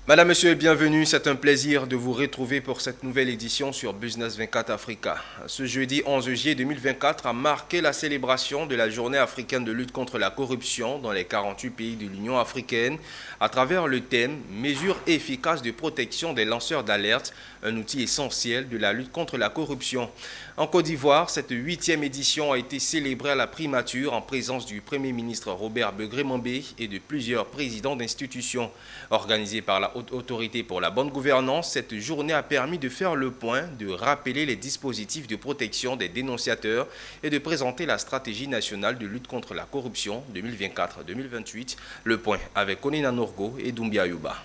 Madame, Monsieur, bienvenue. C'est un plaisir de vous retrouver pour cette nouvelle édition sur Business 24 Africa. Ce jeudi 11 juillet 2024 a marqué la célébration de la Journée africaine de lutte contre la corruption dans les 48 pays de l'Union africaine à travers le thème « Mesures efficaces de protection des lanceurs d'alerte », un outil essentiel de la lutte contre la corruption. En Côte d'Ivoire, cette 8e édition a été célébrée à la primature en présence du Premier ministre Robert Begré-Mambé et de plusieurs présidents d'institutions. Organisée par la Haute Autorité pour la bonne gouvernance, cette journée a permis de faire le point, de rappeler les dispositifs de protection des dénonciateurs et de présenter la stratégie nationale de lutte contre la corruption 2024-2028. Le point avec Onina Norgo et Doumbia Yuba.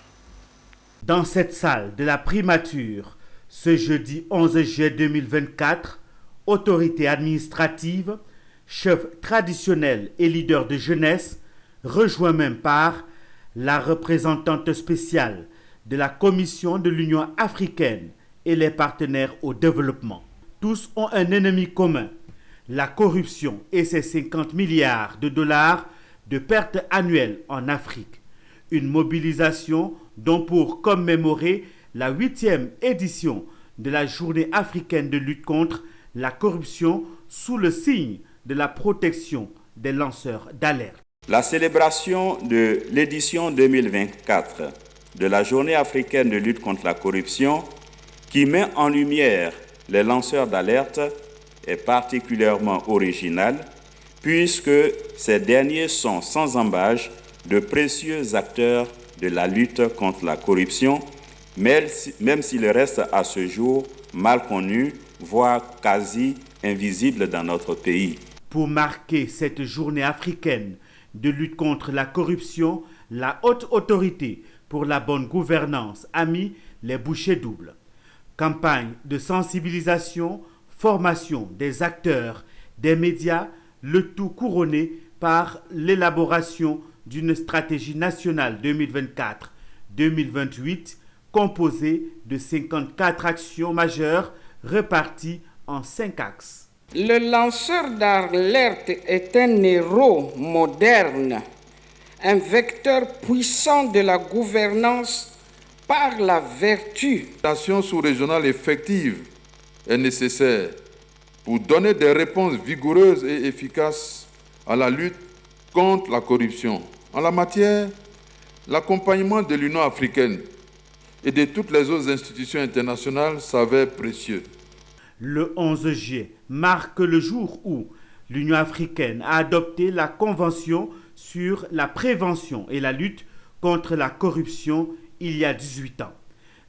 Dans cette salle de la primature, ce jeudi 11 juillet 2024, autorités administratives, chefs traditionnels et leaders de jeunesse, rejoints même par la représentante spéciale de la Commission de l'Union africaine et les partenaires au développement. Tous ont un ennemi commun, la corruption et ses 50 milliards de dollars de pertes annuelles en Afrique. Une mobilisation dont pour commémorer la 8e édition de la Journée africaine de lutte contre la corruption sous le signe de la protection des lanceurs d'alerte. La célébration de l'édition 2024 de la Journée africaine de lutte contre la corruption, qui met en lumière les lanceurs d'alerte, est particulièrement originale, puisque ces derniers sont sans embâche de précieux acteurs de la lutte contre la corruption, même s'il reste à ce jour mal connu, voire quasi invisible dans notre pays. Pour marquer cette journée africaine de lutte contre la corruption, la Haute Autorité pour la bonne gouvernance a mis les bouchées doubles. Campagne de sensibilisation, formation des acteurs, des médias, le tout couronné par l'élaboration d'une stratégie nationale 2024-2028 composée de 54 actions majeures réparties en 5 axes. Le lanceur d'alerte est un héros moderne, un vecteur puissant de la gouvernance par la vertu. L'action sous-régionale effective est nécessaire pour donner des réponses vigoureuses et efficaces à la lutte contre la corruption. En la matière, l'accompagnement de l'Union africaine et de toutes les autres institutions internationales s'avère précieux. Le 11 juillet marque le jour où l'Union africaine a adopté la Convention sur la prévention et la lutte contre la corruption il y a 18 ans.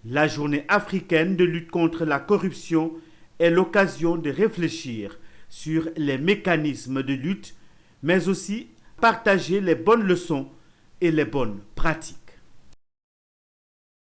La Journée africaine de lutte contre la corruption est l'occasion de réfléchir sur les mécanismes de lutte, mais aussi partager les bonnes leçons et les bonnes pratiques.